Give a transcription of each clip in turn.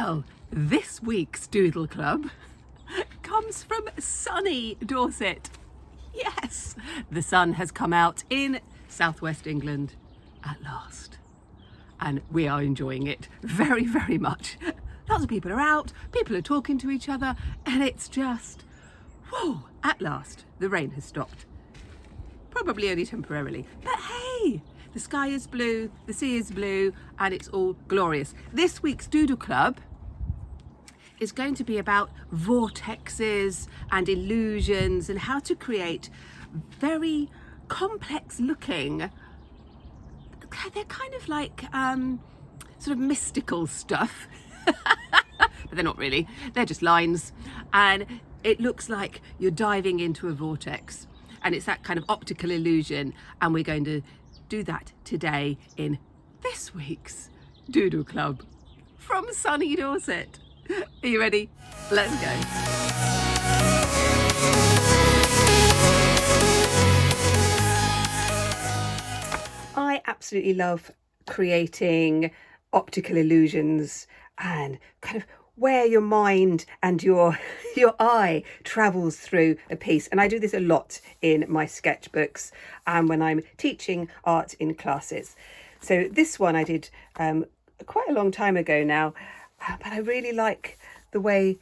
Well, this week's Doodle Club comes from sunny Dorset. Yes, the sun has come out in southwest England at last, and we are enjoying it very, very much. Lots of people are out, people are talking to each other, and it's just, whoa, at last the rain has stopped. Probably only temporarily, but hey, the sky is blue, the sea is blue, and it's all glorious. This week's Doodle Club is going to be about vortexes and illusions and how to create very complex looking, they're kind of like sort of mystical stuff, but they're not really, they're just lines, and it looks like you're diving into a vortex, and it's that kind of optical illusion, and we're going to do that today in this week's Doodle Club from sunny Dorset. Are you ready? Let's go. I absolutely love creating optical illusions and kind of where your mind and your eye travels through a piece. And I do this a lot in my sketchbooks and when I'm teaching art in classes. So this one I did quite a long time ago now, but I really like the way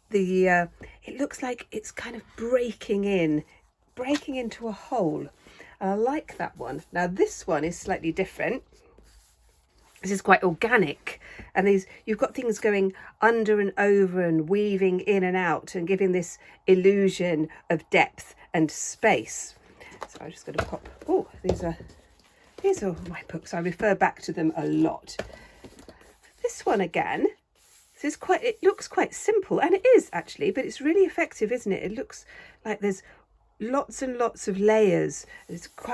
it looks like it's kind of breaking into a hole. And I like that one. Now this one is slightly different. This is quite organic, and you've got things going under and over and weaving in and out and giving this illusion of depth and space. So I'm just going to pop, these are my books. I refer back to them a lot. This one again, it looks quite simple, and it is actually, but it's really effective, isn't it? It looks like there's lots and lots of layers.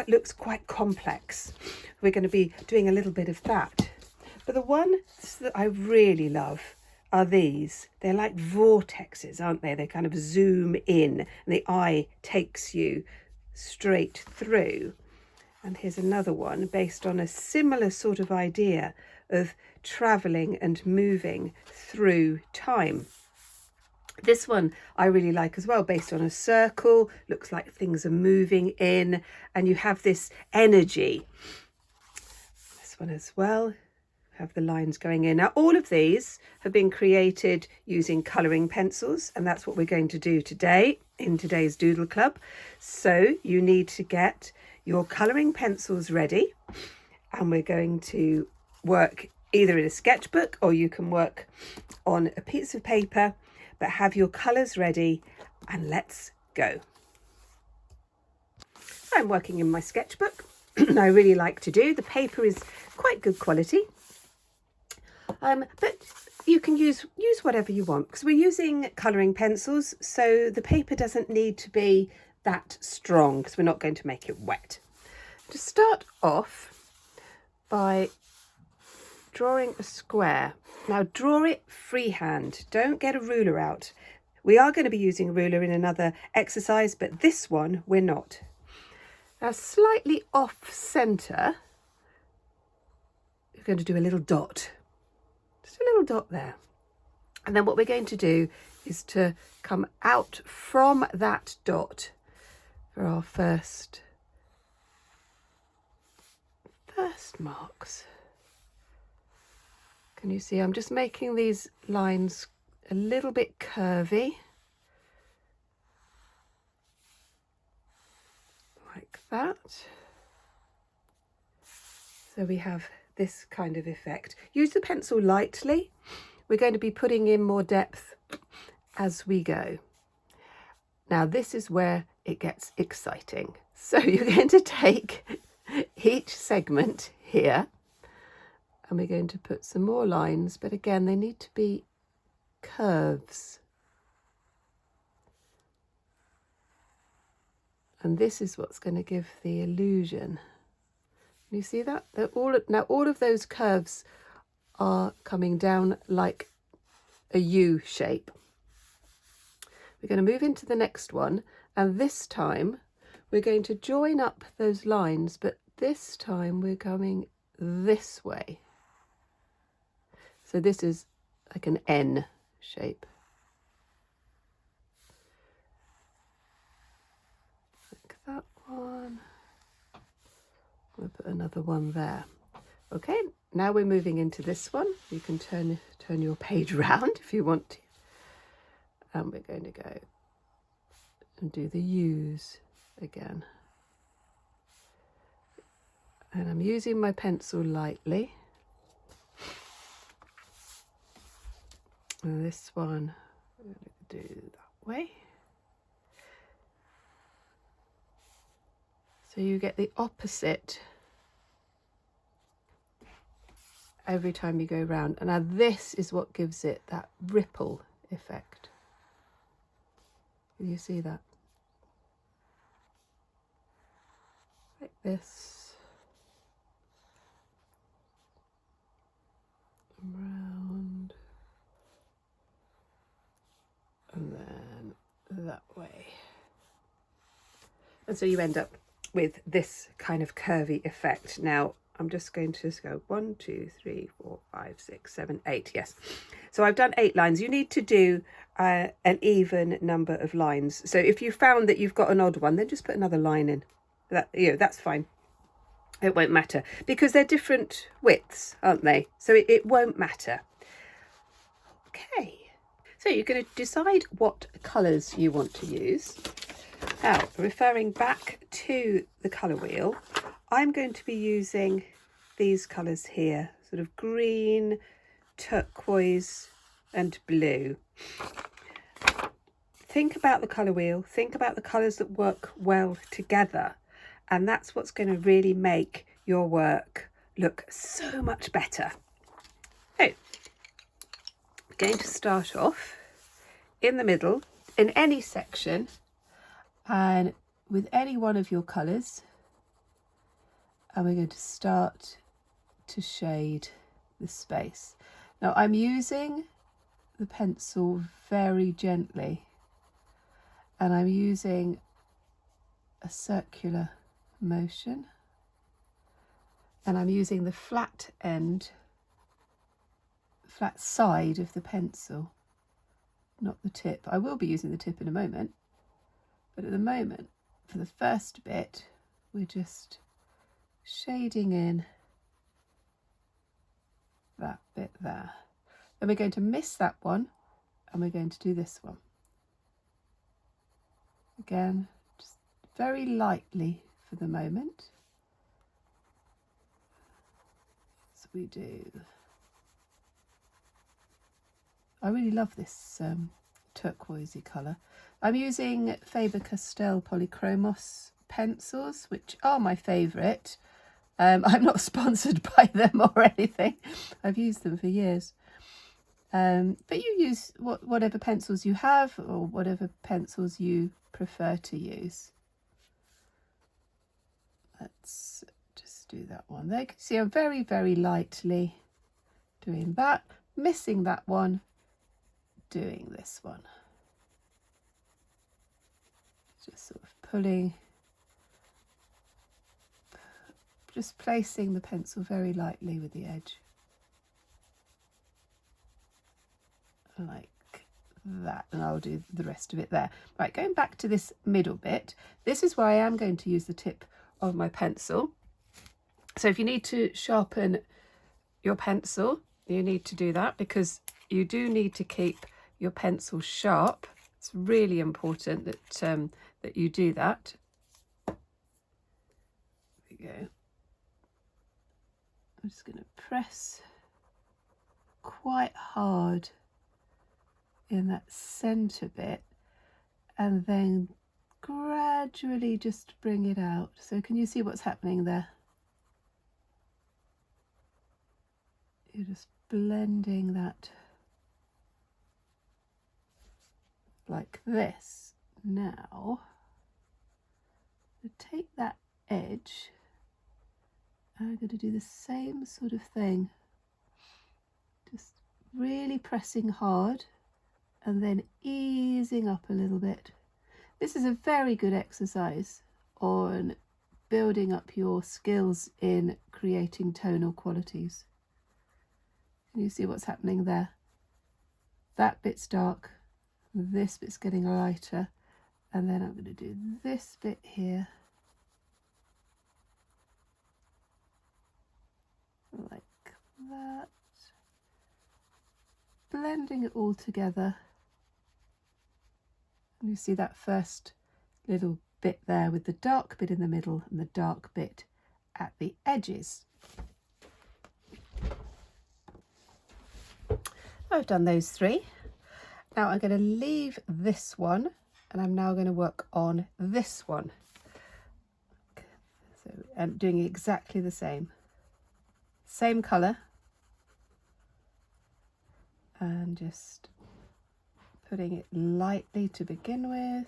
Looks quite complex. We're going to be doing a little bit of that. But the ones that I really love are these. They're like vortexes, aren't they? They kind of zoom in and the eye takes you straight through. And here's another one based on a similar sort of idea of travelling and moving through time. This one I really like as well, based on a circle. Looks like things are moving in and you have this energy. This one as well, have the lines going in. Now all of these have been created using colouring pencils, and that's what we're going to do today in today's Doodle Club. So you need to get your colouring pencils ready, and we're going to work either in a sketchbook or you can work on a piece of paper, but have your colours ready and let's go. I'm working in my sketchbook. I really like to do. The paper is quite good quality, but you can use whatever you want because we're using colouring pencils, so the paper doesn't need to be that strong because we're not going to make it wet. To start off by drawing a square. Now draw it freehand, don't get a ruler out. We are going to be using a ruler in another exercise, but this one we're not. Now slightly off centre, you're going to do a little dot, just a little dot there. And then what we're going to do is to come out from that dot for our first marks. Can you see I'm just making these lines a little bit curvy, like that. So we have this kind of effect. Use the pencil lightly. We're going to be putting in more depth as we go. Now this is where it gets exciting. So you're going to take each segment here, and we're going to put some more lines, but again they need to be curves. And this is what's going to give the illusion. You see that? Now all of those curves are coming down like a U shape. We're going to move into the next one, and this time we're going to join up those lines, but this time we're coming this way. So this is like an N shape. Like that one. We'll put another one there. Okay, now we're moving into this one. You can turn your page round if you want to. And we're going to go and do the U's again. And I'm using my pencil lightly. And this one I'm going to do that way. So you get the opposite every time you go round. And now this is what gives it that ripple effect. Can you see that? Like this. Round. And then that way. And so you end up with this kind of curvy effect. Now I'm just going to just go 1, 2, 3, 4, 5, 6, 7, 8. Yes. So I've done 8 lines. You need to do an even number of lines. So if you found that you've got an odd one, then just put another line in. That, you know, that's fine. It won't matter because they're different widths, aren't they? So it won't matter. Okay. So you're going to decide what colours you want to use. Now, referring back to the colour wheel, I'm going to be using these colours here, sort of green, turquoise and blue. Think about the colour wheel, think about the colours that work well together, and that's what's going to really make your work look so much better. So, I'm going to start off in the middle, in any section, and with any one of your colours, and we're going to start to shade the space. Now I'm using the pencil very gently, and I'm using a circular motion, and I'm using the flat end, flat side of the pencil, not the tip. I will be using the tip in a moment, but at the moment, for the first bit, we're just shading in that bit there. Then we're going to miss that one, and we're going to do this one. Again, just very lightly for the moment. As we do. I really love this turquoisey colour. I'm using Faber-Castell Polychromos pencils, which are my favourite. I'm not sponsored by them or anything. I've used them for years. But you use whatever pencils you have, or whatever pencils you prefer to use. Let's just do that one there. You can see I'm very, very lightly doing that, missing that one, doing this one. Just sort of pulling, just placing the pencil very lightly with the edge. Like that, and I'll do the rest of it there. Right, going back to this middle bit, this is where I am going to use the tip of my pencil. So if you need to sharpen your pencil, you need to do that, because you do need to keep your pencil sharp. It's really important that that you do that. There we go. I'm just going to press quite hard in that centre bit, and then gradually just bring it out. So can you see what's happening there? You're just blending that like this. Now, to take that edge, I'm going to do the same sort of thing. Just really pressing hard and then easing up a little bit. This is a very good exercise on building up your skills in creating tonal qualities. Can you see what's happening there? that bit's dark, this bit's getting lighter, and then I'm going to do this bit here, like that, blending it all together. And you see that first little bit there with the dark bit in the middle and the dark bit at the edges. I've done those three. Now I'm going to leave this one and I'm now going to work on this one. So I'm doing exactly the same colour, and just putting it lightly to begin with,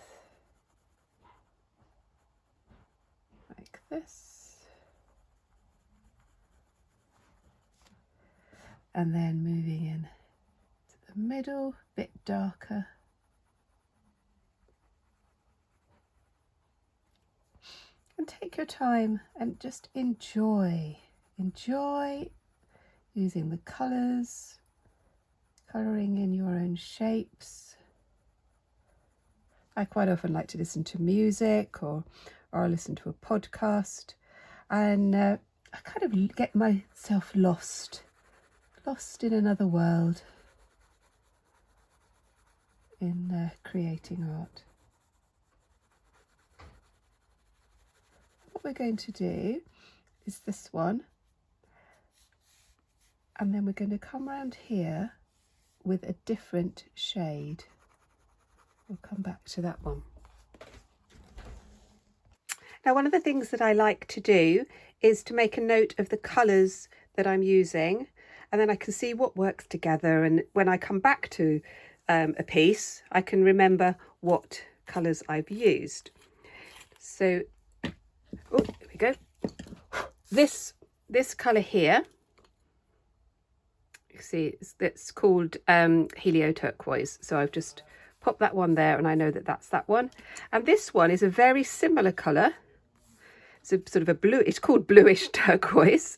like this, and then moving in to the middle, bit darker, and take your time and just enjoy using the colours, colouring in your own shapes. I quite often like to listen to music or listen to a podcast, and I kind of get myself lost in another world in creating art. What we're going to do is this one, and then we're going to come around here with a different shade. We'll come back to that one. Now, one of the things that I like to do is to make a note of the colours that I'm using, and then I can see what works together, and when I come back to a piece I can remember what colours I've used. So, oh, there we go. This colour here, you see, it's called Helio Turquoise. So I've just popped that one there, and I know that that's that one. And this one is a very similar colour. It's a sort of a blue. It's called bluish turquoise,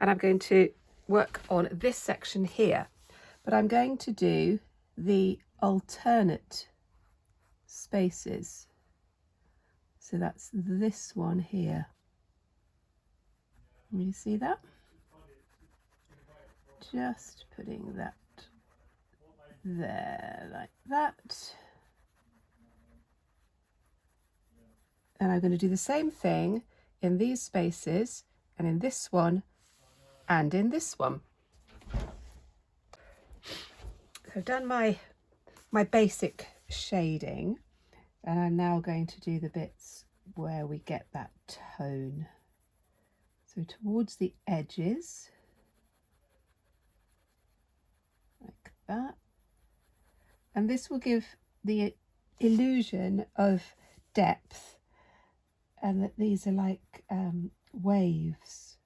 and I'm going to work on this section here. But I'm going to do the alternate spaces. So that's this one here. You see that? Just putting that there like that. And I'm going to do the same thing in these spaces, and in this one, and in this one. So I've done my basic shading, and I'm now going to do the bits where we get that tone. So towards the edges, like that. And this will give the illusion of depth, and that these are like waves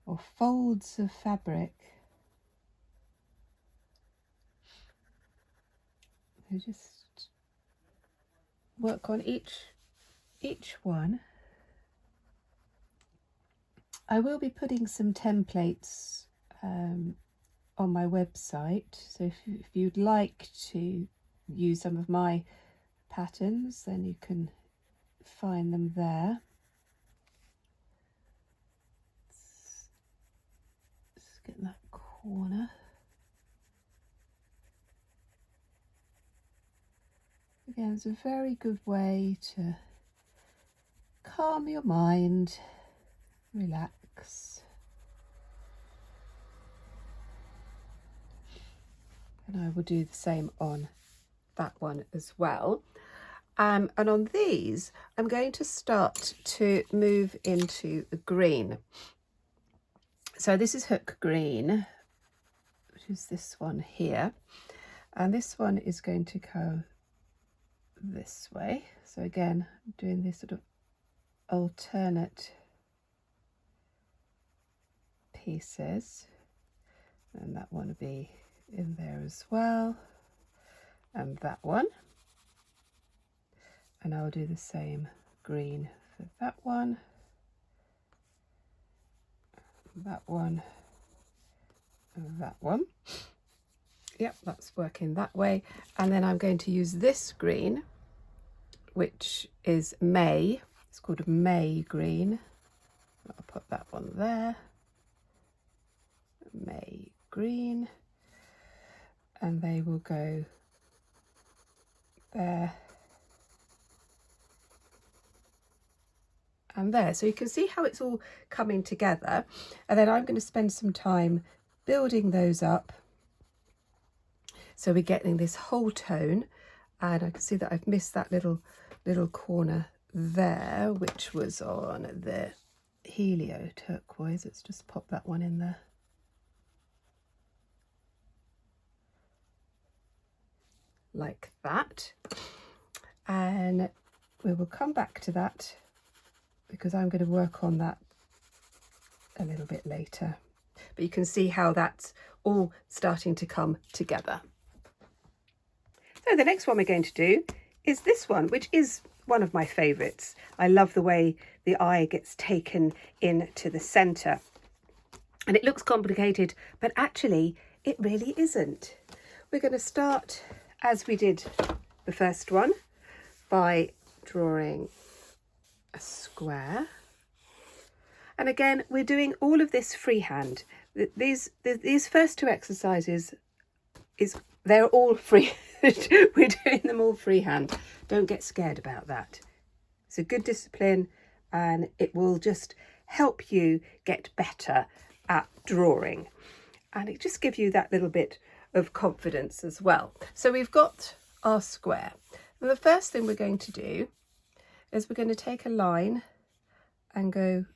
or folds of fabric. So just work on each one. I will be putting some templates on my website, so if you'd like to use some of my patterns, then you can find them there. Let's get that corner. Again, it's a very good way to calm your mind, relax. And I will do the same on that one as well. And on these, I'm going to start to move into the green. So this is hook green, which is this one here. And this one is going to go this way. So again, I'm doing this sort of alternate pieces. And that one will be in there as well. And that one. And I'll do the same green for that one, and that one. Yep, that's working that way. And then I'm going to use this green, which is May. It's called May green. I'll put that one there. May green. And they will go there and there. So you can see how it's all coming together. And then I'm going to spend some time building those up. So we're getting this whole tone, and I can see that I've missed that little corner there, which was on the helio turquoise. Let's just pop that one in there. Like that. And we will come back to that because I'm going to work on that a little bit later. But you can see how that's all starting to come together. So the next one we're going to do is this one, which is one of my favourites. I love the way the eye gets taken into the centre. And it looks complicated, but actually it really isn't. We're going to start, as we did the first one, by drawing a square. And again, we're doing all of this freehand. These first two exercises, they're all free. We're doing them all freehand. Don't get scared about that. It's a good discipline, and it will just help you get better at drawing. And it just gives you that little bit of confidence as well. So we've got our square. And the first thing we're going to do is we're going to take a line and go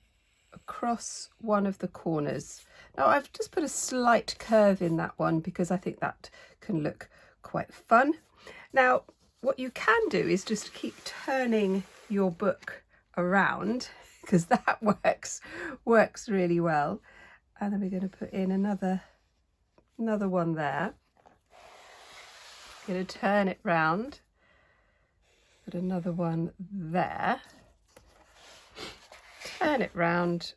across one of the corners. Now I've just put a slight curve in that one because I think that can look quite fun. Now what you can do is just keep turning your book around, because that works really well. And then we're going to put in another one there. Going to turn it round, put another one there, turn it round,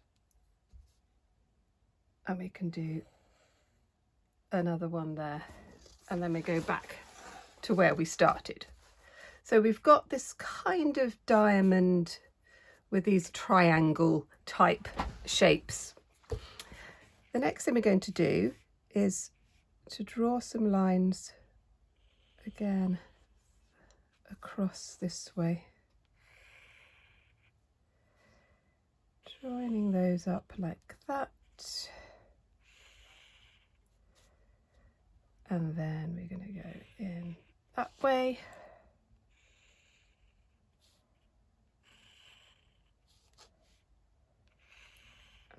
and we can do another one there, and then we go back to where we started. So we've got this kind of diamond with these triangle type shapes. The next thing we're going to do is to draw some lines again across this way, joining those up like that, and then we're going to go in that way.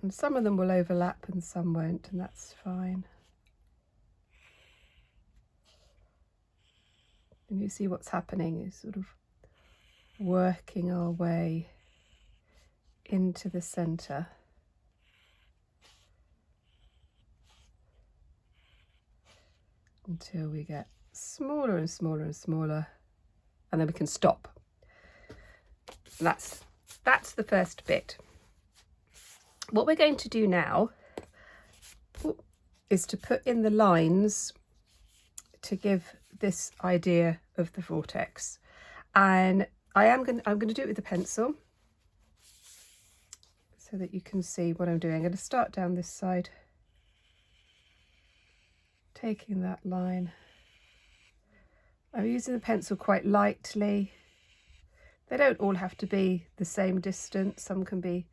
And some of them will overlap and some won't, and that's fine. And you see what's happening is sort of working our way into the centre. Until we get smaller and smaller and smaller, and then we can stop. That's the first bit. What we're going to do now is to put in the lines to give this idea of the vortex, and I'm going to do it with the pencil so that you can see what I'm doing. I'm going to start down this side, taking that line. I'm using the pencil quite lightly. They don't all have to be the same distance. Some can be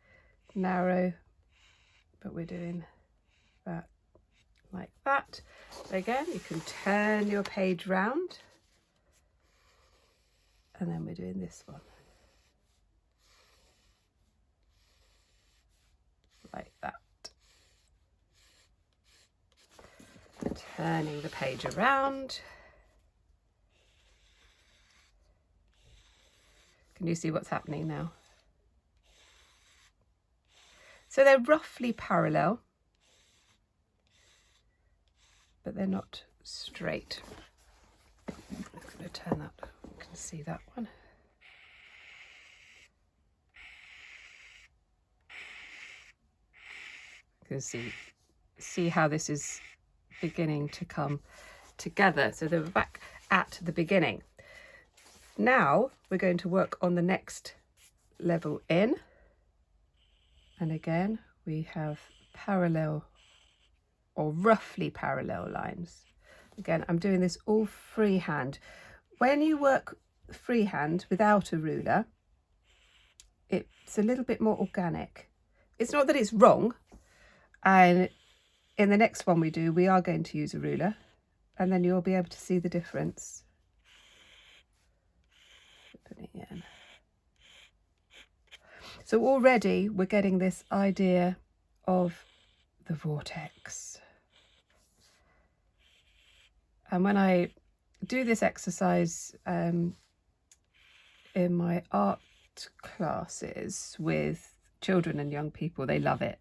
narrow, but we're doing that like that. Again, you can turn your page round, and then we're doing this one like that. Turning the page around. Can you see what's happening now? So they're roughly parallel, but they're not straight. I'm going to turn that, you can see that one. You can see how this is beginning to come together. So they were back at the beginning. Now we're going to work on the next level in. And again, we have parallel or roughly parallel lines. Again, I'm doing this all freehand. When you work freehand without a ruler, it's a little bit more organic. It's not that it's wrong. And in the next one we are going to use a ruler, and then you'll be able to see the difference. Putting in. So already we're getting this idea of the vortex. And when I do this exercise in my art classes with children and young people, they love it.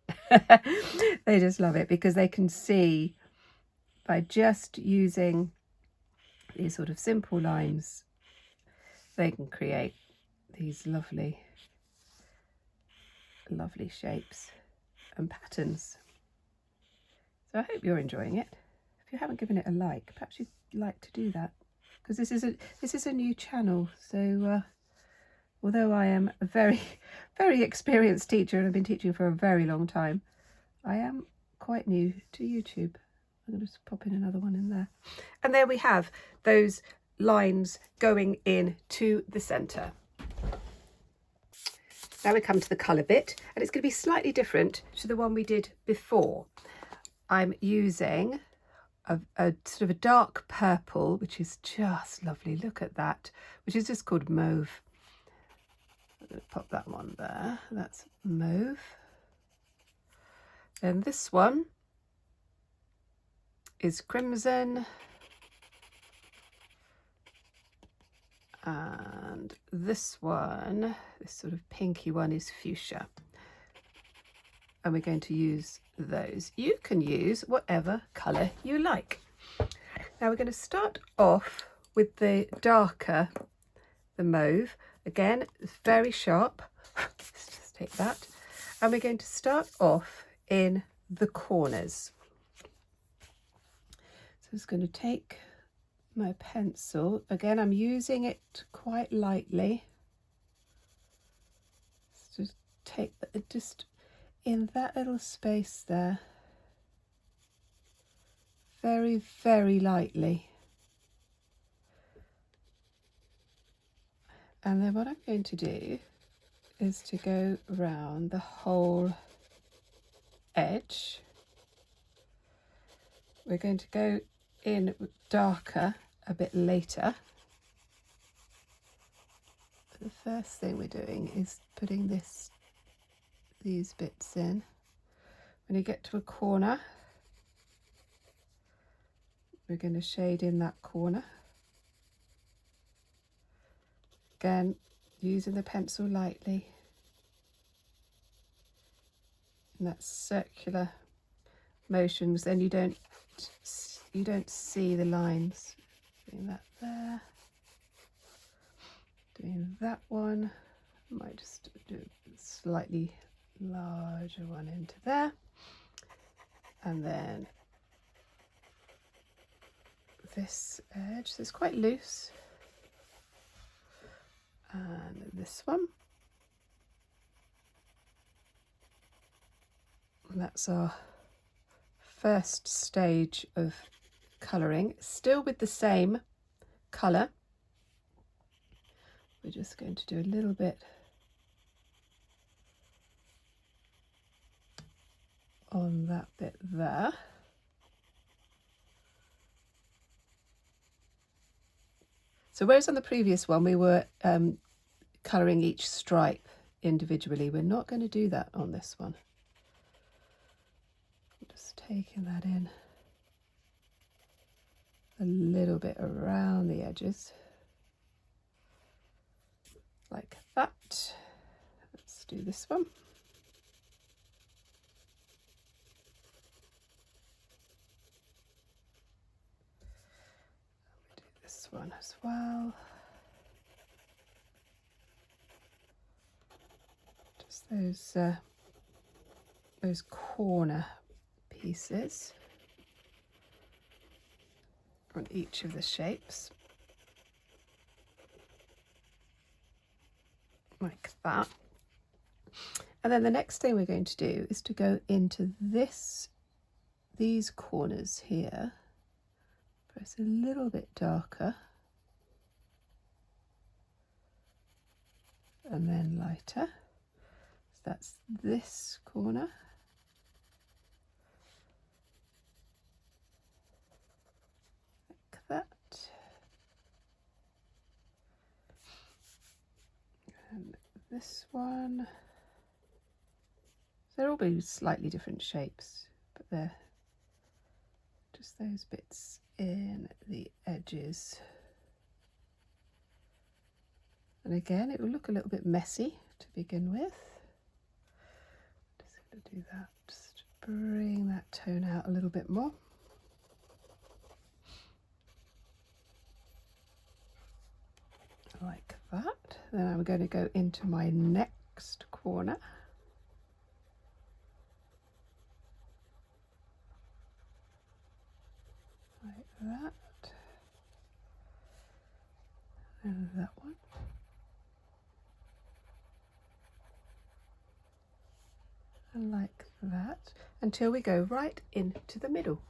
They just love it because they can see by just using these sort of simple lines, they can create these lovely shapes and patterns. So I hope you're enjoying it. If you haven't given it a like, perhaps you'd like to do that, because this is a new channel. So although I am a very experienced teacher and I've been teaching for a very long time, I am quite new to YouTube. I'm going to just pop in another one in there. And there we have those lines going in to the centre. Now we come to the colour bit, and it's going to be slightly different to the one we did before. I'm using a sort of a dark purple, which is just lovely. Look at that, which is just called mauve. I'm going to pop that one there. That's mauve. And this one is crimson. And this one, this sort of pinky one, is fuchsia. And we're going to use those. You can use whatever colour you like. Now we're going to start off with the darker, the mauve. Again, it's very sharp. Let's just take that. And we're going to start off in the corners. So I'm just going to take my pencil. Again, I'm using it quite lightly. Just take just in that little space there, very lightly. And then what I'm going to do is to go around the whole edge. We're going to go in darker a bit later. But the first thing we're doing is putting these bits in. When you get to a corner, we're going to shade in that corner. Again, using the pencil lightly. And that circular motions, then you don't see the lines. Doing that there. Doing that one. I might just do a slightly larger one into there. And then this edge, so it's quite loose. And this one. And that's our first stage of colouring, still with the same colour. We're just going to do a little bit on that bit there. So whereas on the previous one we were colouring each stripe individually, we're not going to do that on this one. Just taking that in a little bit around the edges, like that. Let's do this one. We do this one as well. Just those corner pieces. on each of the shapes, like that. And then the next thing we're going to do is to go into these corners here, press a little bit darker and then lighter. So that's this corner. Like that. And this one. So they're all be slightly different shapes, but they're just those bits in the edges. And again, it will look a little bit messy to begin with. Just going to do that, just bring that tone out a little bit more. Like that. Then I'm going to go into my next corner. Like that. And that one. And like that, until we go right into the middle.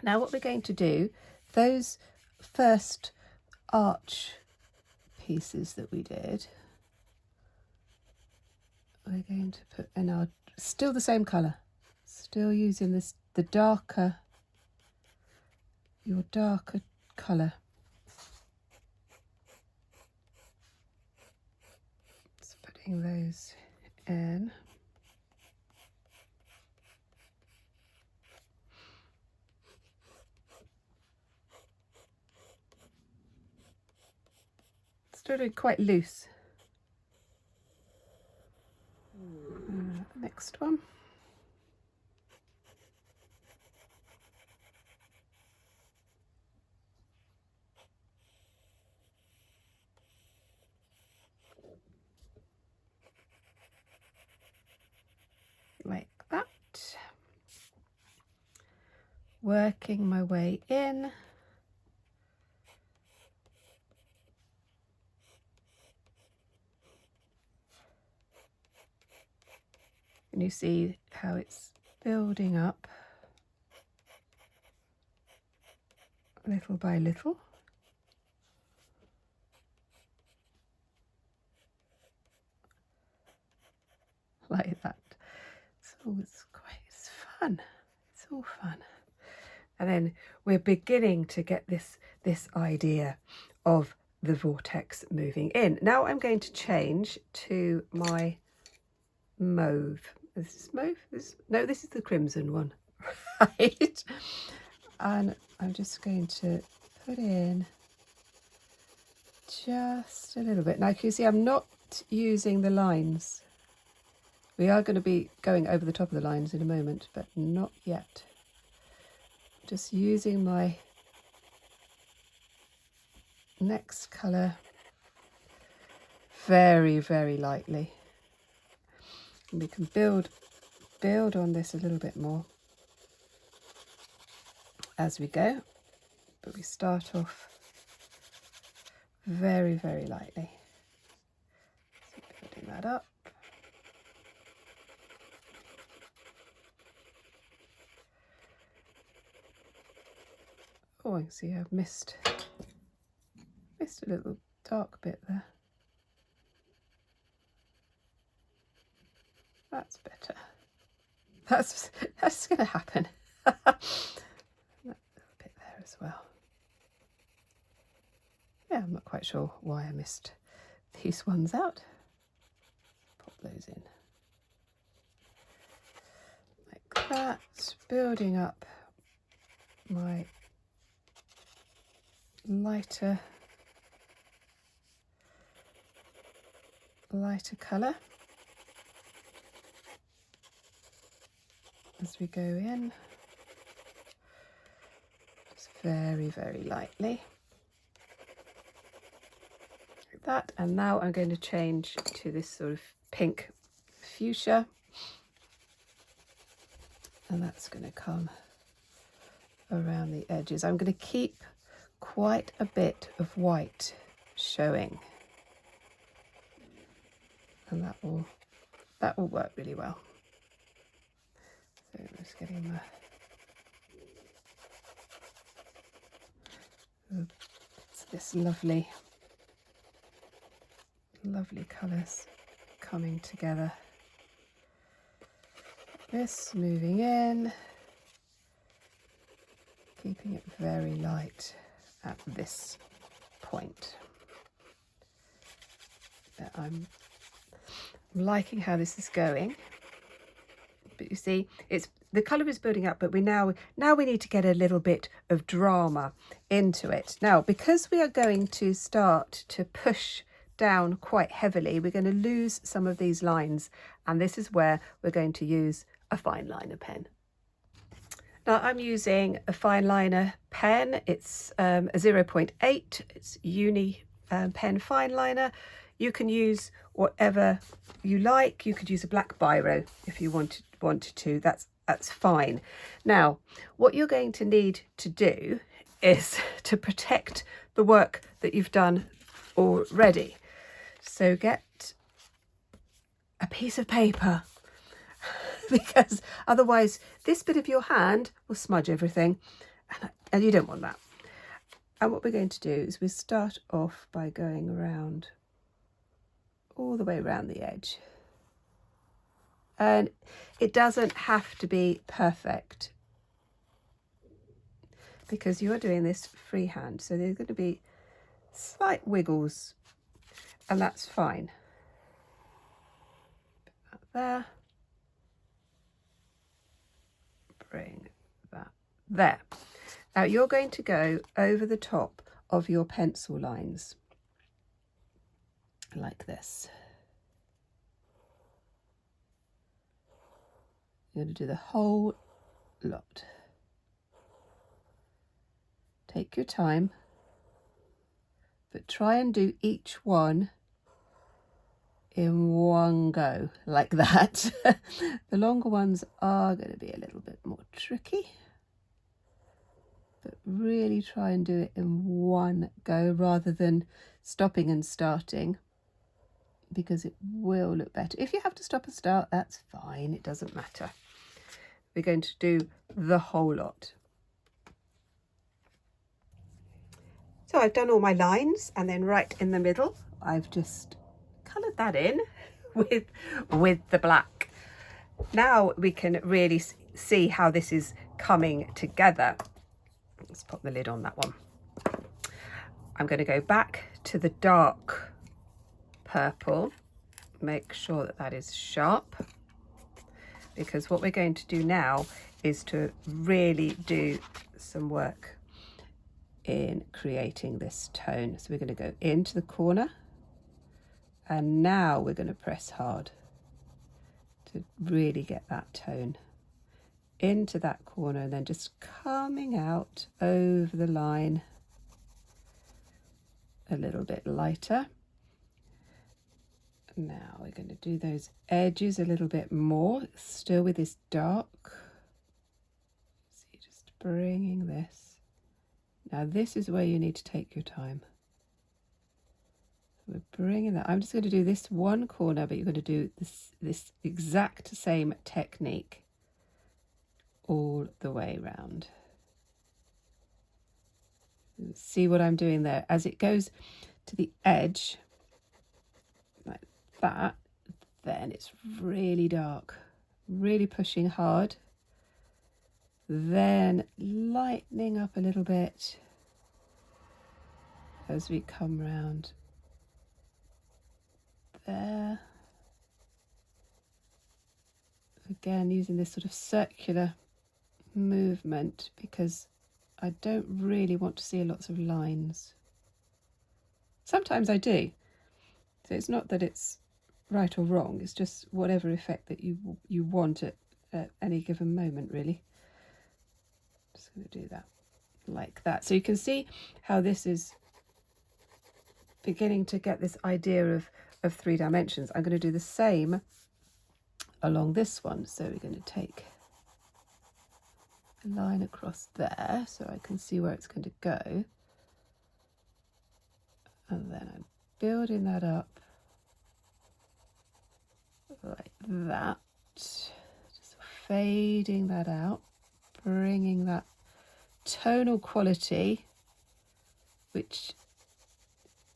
Now what we're going to do, those first arch pieces that we did, we're going to put in our, still the same colour, still using this, the darker, your darker colour. Putting those in. Still doing quite loose. Next one. Like that. Working my way in. And you see how it's building up little by little. Like that. So it's fun. It's all fun. And then we're beginning to get this idea of the vortex moving in. Now I'm going to change to my mauve. Is this mauve? No, this is the crimson one. Right. And I'm just going to put in just a little bit. Now you can see I'm not using the lines. We are going to be going over the top of the lines in a moment, but not yet. Just using my next colour very, very lightly. And we can build on this a little bit more as we go, but we start off very, very lightly. So building that up. Oh, I can see I've missed a little dark bit there. That's better. That's going to happen. That little bit there as well. Yeah, I'm not quite sure why I missed these ones out. Pop those in. Like that, building up my lighter colour as we go in, just very, very lightly like that. And now I'm going to change to this sort of pink fuchsia, and that's going to come around the edges. I'm going to keep quite a bit of white showing, and that will work really well. So just getting this lovely colours coming together. This moving in, keeping it very light at this point. I'm liking how this is going, but you see, the colour is building up, but we need to get a little bit of drama into it. Now, because we are going to start to push down quite heavily, we're going to lose some of these lines, and this is where we're going to use a fine liner pen. Now I'm using a fine liner pen. It's a 0.8, it's uni pen fine liner. You can use whatever you like. You could use a black biro if you wanted to. That's fine. Now, what you're going to need to do is to protect the work that you've done already. So get a piece of paper, because otherwise this bit of your hand will smudge everything, and you don't want that. And what we're going to do is we start off by going around all the way around the edge, and it doesn't have to be perfect because you're doing this freehand, so there's going to be slight wiggles, and that's fine. Put that there, bring that there. Now you're going to go over the top of your pencil lines like this. You're going to do the whole lot. Take your time, but try and do each one in one go, like that. The longer ones are going to be a little bit more tricky, but really try and do it in one go rather than stopping and starting, because it will look better. If you have to stop and start, that's fine, it doesn't matter. We're going to do the whole lot. So I've done all my lines, and then right in the middle I've just coloured that in with the black. Now we can really see how this is coming together. Let's pop the lid on that one. I'm going to go back to the dark purple, make sure that that is sharp, because what we're going to do now is to really do some work in creating this tone. So we're going to go into the corner, and now we're going to press hard to really get that tone into that corner, and then just coming out over the line a little bit lighter. Now we're going to do those edges a little bit more, still with this dark. See, just bringing this. Now this is where you need to take your time. We're bringing that. I'm just going to do this one corner, but you're going to do this exact same technique all the way round. See what I'm doing there? As it goes to the edge, like that, then it's really dark, really pushing hard, then lightening up a little bit as we come round there. Again, using this sort of circular movement, because I don't really want to see lots of lines. Sometimes I do, so it's not that it's right or wrong, it's just whatever effect that you want at any given moment, really. Just going to do that like that, so you can see how this is beginning to get this idea of 3 dimensions. I'm going to do the same along this one, so we're going to take a line across there so I can see where it's going to go. And then I'm building that up like that, just fading that out, bringing that tonal quality, which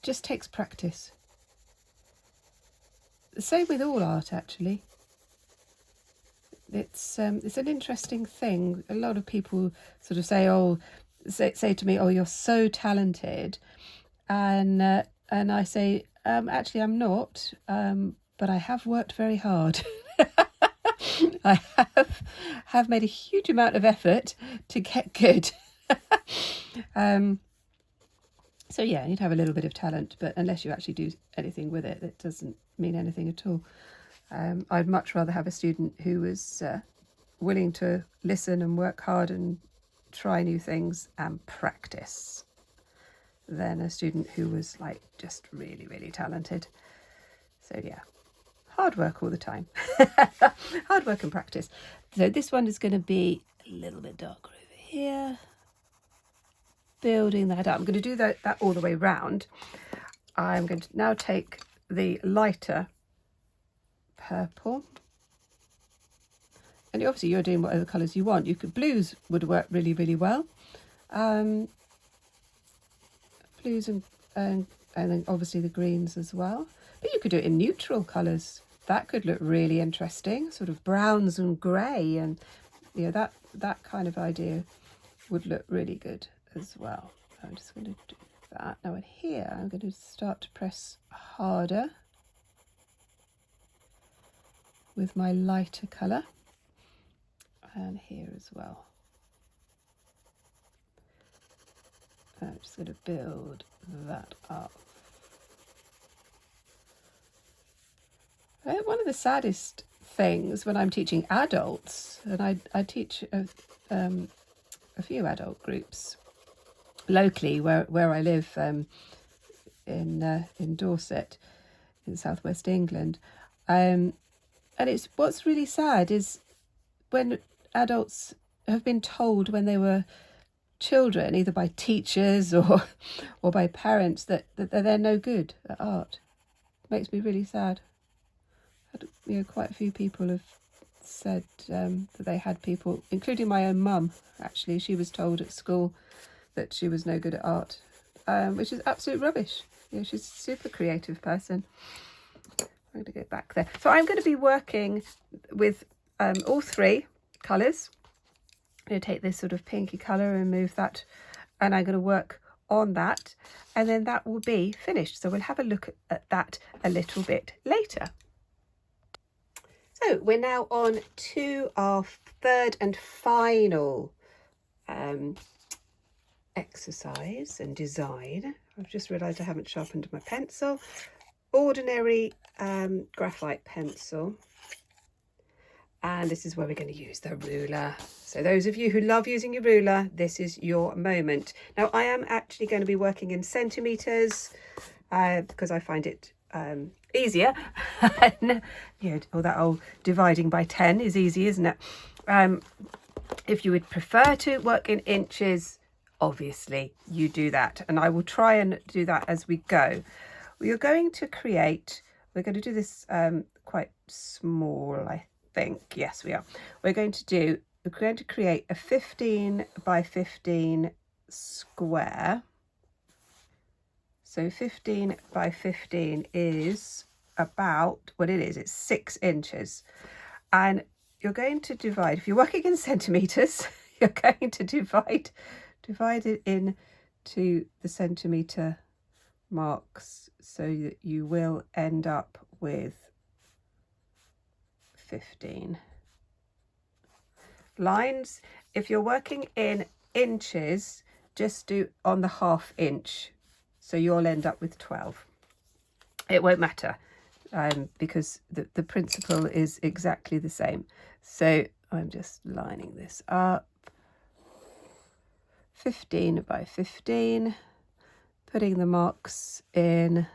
just takes practice. The same with all art, actually. It's an interesting thing. A lot of people sort of say to me, "Oh, you're so talented," and I say, "Actually, I'm not. But I have worked very hard. I have made a huge amount of effort to get good." So yeah, you'd have a little bit of talent, but unless you actually do anything with it, it doesn't mean anything at all. I'd much rather have a student who was willing to listen and work hard and try new things and practice than a student who was like just really, really talented. So yeah, hard work all the time. Hard work and practice. So this one is going to be a little bit darker over here. Building that up. I'm going to do that all the way round. I'm going to now take the lighter purple, and obviously you're doing whatever colours you want. You could, blues would work really, really well. Blues and then obviously the greens as well. But you could do it in neutral colours. That could look really interesting, sort of browns and grey, and you know, that kind of idea would look really good as well. I'm just going to do that. Now in here, I'm going to start to press harder with my lighter colour, and here as well. I'm just going to build that up. One of the saddest things when I'm teaching adults, and I teach a few adult groups locally where I live, in Dorset, in southwest England, and it's what's really sad is when adults have been told when they were children, either by teachers or by parents, that they're no good at art. It makes me really sad. You know, quite a few people have said that they had people, including my own mum, actually. She was told at school that she was no good at art, which is absolute rubbish. You know, she's a super creative person. I'm going to go back there. So I'm going to be working with all three colours. I'm going to take this sort of pinky colour and move that, and I'm going to work on that, and then that will be finished. So we'll have a look at that a little bit later. So we're now on to our third and final exercise and design. I've just realised I haven't sharpened my pencil. Ordinary graphite pencil. And this is where we're going to use the ruler. So those of you who love using your ruler, this is your moment. Now I am actually going to be working in centimetres because I find it easier. You know, all that old dividing by 10 is easy, isn't it? If you would prefer to work in inches, obviously you do that, and I will try and do that as we go. We are going to create, we're going to do this quite small, I think. Yes, we are. We're going to create a 15 by 15 square. So 15 by 15 is about, what it is, it's 6 inches. And you're going to divide, if you're working in centimetres, you're going to divide it into the centimetre marks, so that you will end up with 15 lines. If you're working in inches, just do on the 1/2 inch, so you'll end up with 12. It won't matter because the principle is exactly the same. So I'm just lining this up, 15 by 15, putting the marks in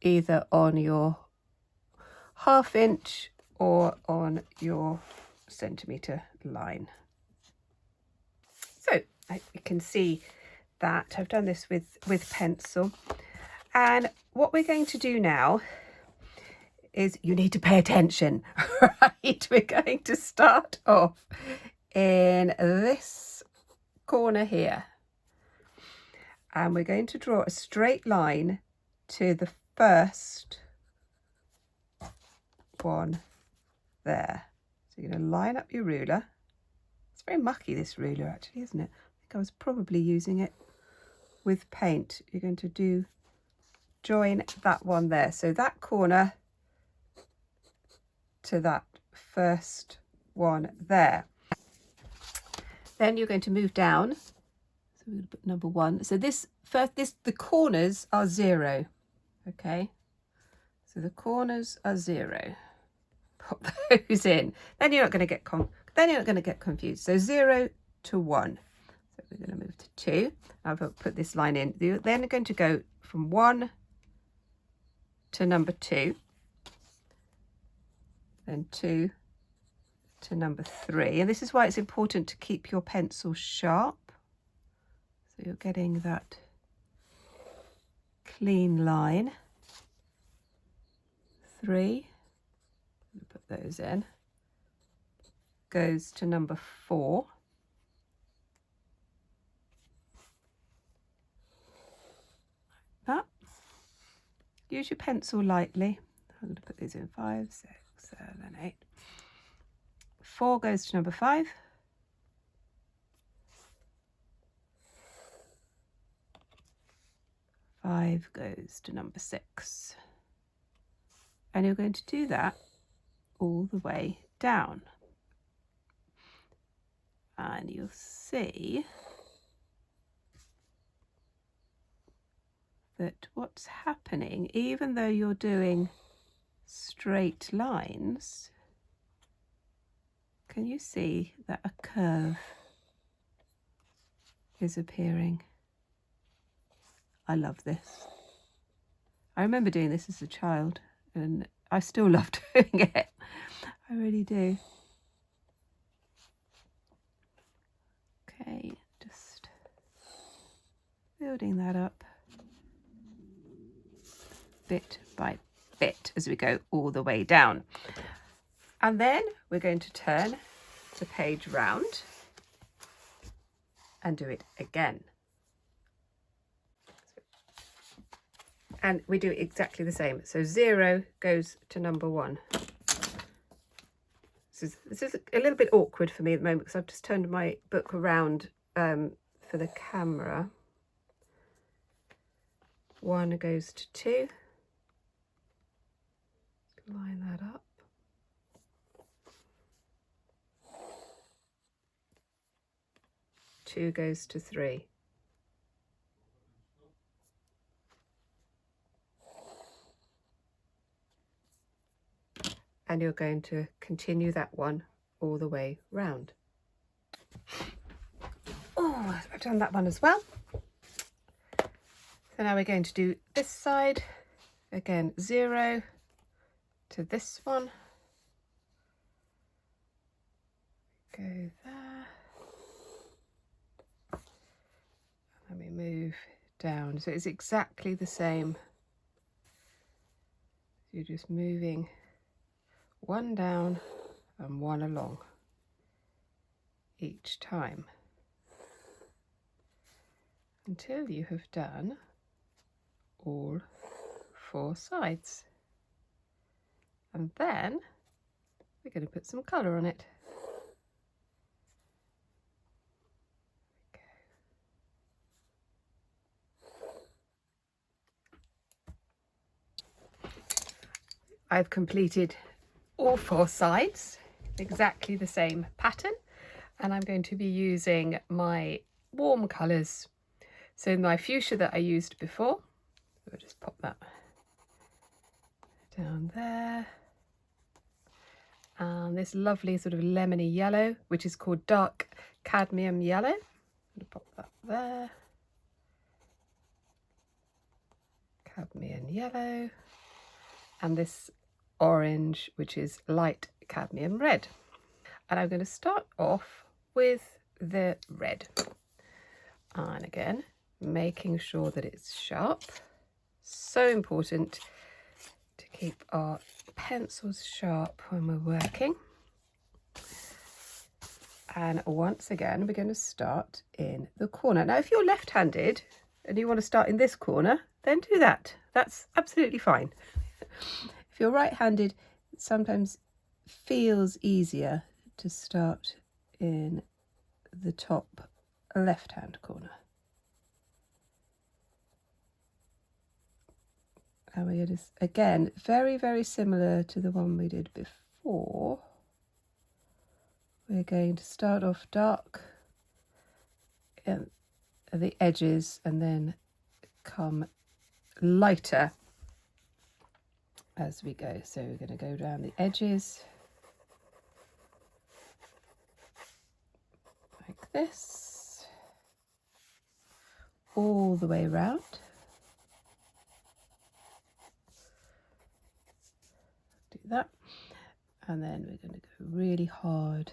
either on your 1/2 inch or on your centimetre line. So you can see that I've done this with pencil. And what we're going to do now is, you need to pay attention, right? We're going to start off in this corner here. And we're going to draw a straight line to the first one there. So you're going to line up your ruler. It's very mucky, this ruler, actually, isn't it? I think I was probably using it with paint. You're going to join that one there. So that corner to that first one there. Then you're going to move down. So we're going to put number 1. So the corners are 0. Okay. So the corners are 0. Pop those in. Then you're not going to get confused. So 0 to 1. So we're going to move to 2. I've put this line in. You're then going to go from 1 to number 2. Then 2 to number 3. And this is why it's important to keep your pencil sharp. So you're getting that clean line. 3. Put those in. Goes to number 4. Like that. Use your pencil lightly. I'm going to put these in 5, 6, 7, 8. 4 goes to number 5. 5 goes to number 6. And you're going to do that all the way down. And you'll see that what's happening, even though you're doing straight lines, can you see that a curve is appearing? I love this. I remember doing this as a child and I still love doing it. I really do. Okay, just building that up bit by bit as we go all the way down. And then we're going to turn the page round and do it again. And we do exactly the same. So 0 goes to number 1. This is a little bit awkward for me at the moment because I've just turned my book around for the camera. 1 goes to 2. Line that up. 2 goes to 3. And you're going to continue that one all the way round. Oh, I've done that one as well. So now we're going to do this side. Again, 0 to this one. Go there. And we move down. So it's exactly the same. You're just moving 1 down and 1 along each time until you have done all 4 sides. And then we're going to put some colour on it. I've completed all 4 sides, exactly the same pattern, and I'm going to be using my warm colours. So my fuchsia that I used before, we'll just pop that down there, and this lovely sort of lemony yellow, which is called dark cadmium yellow. I'm going to pop that there, cadmium yellow, and this orange, which is light cadmium red. And I'm going to start off with the red. And again, making sure that it's sharp. So important to keep our pencils sharp when we're working. And once again, we're going to start in the corner. Now, if you're left-handed and you want to start in this corner, then do that. That's absolutely fine. If you're right-handed, it sometimes feels easier to start in the top left-hand corner. And we're going to, again, very, very similar to the one we did before. We're going to start off dark at the edges and then come lighter as we go. So we're going to go down the edges like this, all the way around. Do that. And then we're going to go really hard,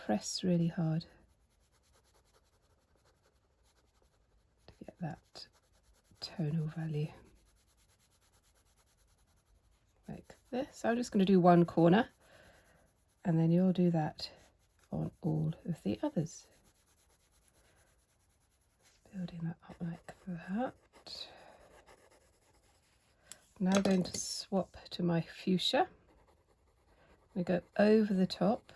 press really hard to get that tonal value. Like this. I'm just going to do one corner and then you'll do that on all of the others. Building that up like that. Now I'm going to swap to my fuchsia. We go over the top.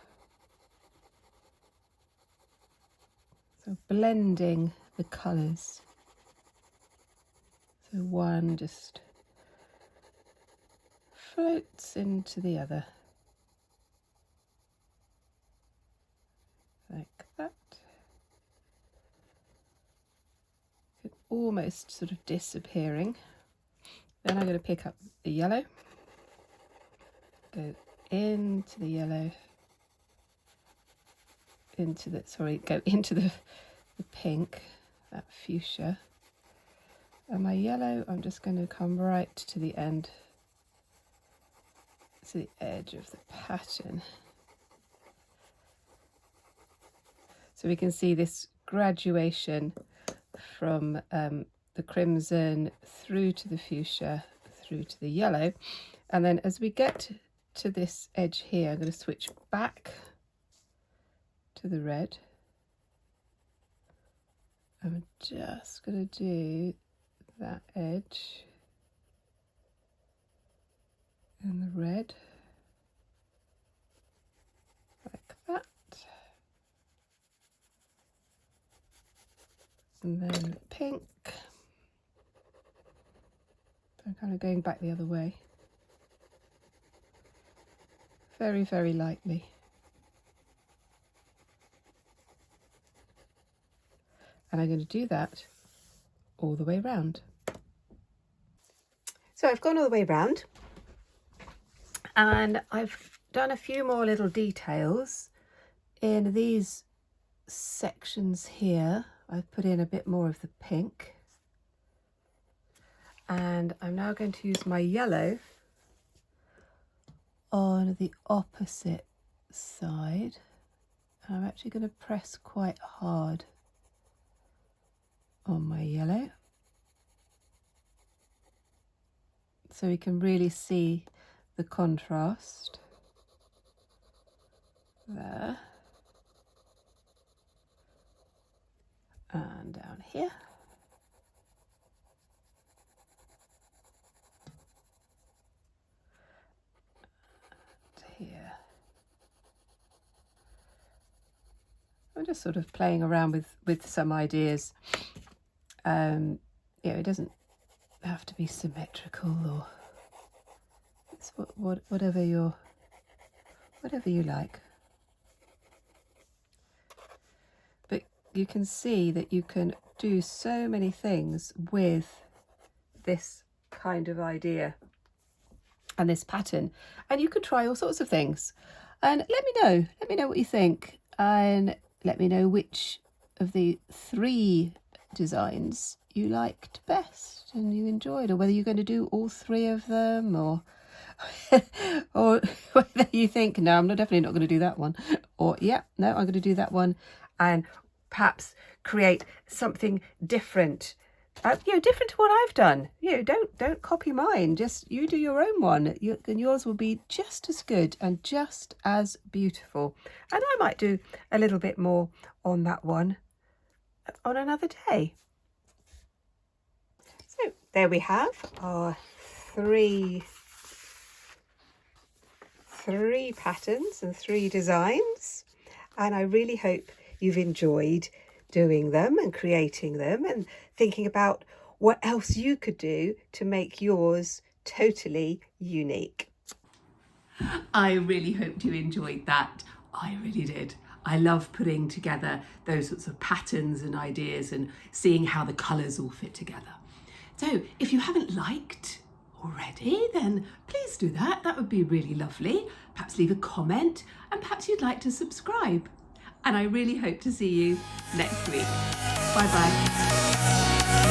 So blending the colours. So one just floats into the other. Like that. Almost sort of disappearing. Then I'm going to pick up the yellow. Go into the yellow. Go into the pink, that fuchsia. And my yellow, I'm just going to come right to the end, to the edge of the pattern. So we can see this graduation from the crimson through to the fuchsia, through to the yellow. And then as we get to this edge here, I'm going to switch back to the red. I'm just going to do that edge and the red like that, and then pink. So I'm kind of going back the other way, very, very lightly. And I'm going to do that all the way round. So I've gone all the way round and I've done a few more little details in these sections here. I've put in a bit more of the pink, and I'm now going to use my yellow on the opposite side. I'm actually going to press quite hard on my yellow so we can really see the contrast there and down here. And here. I'm just sort of playing around with some ideas. Yeah, it doesn't have to be symmetrical, or it's whatever you like. But you can see that you can do so many things with this kind of idea and this pattern, and you can try all sorts of things. And let me know what you think, and let me know which of the 3 designs you liked best and you enjoyed, or whether you're going to do all 3 of them, or or whether you think, no, I'm definitely not going to do that one, or yeah, no, I'm going to do that one, and perhaps create something different. Different to what I've done. Don't copy mine. Just you do your own one, and yours will be just as good and just as beautiful. And I might do a little bit more on that one on another day. So there we have our three patterns and 3 designs, and I really hope you've enjoyed doing them and creating them and thinking about what else you could do to make yours totally unique. I really hoped you enjoyed that. I really did. I love putting together those sorts of patterns and ideas and seeing how the colours all fit together. So if you haven't liked already, then please do that. That would be really lovely. Perhaps leave a comment, and perhaps you'd like to subscribe. And I really hope to see you next week. Bye bye.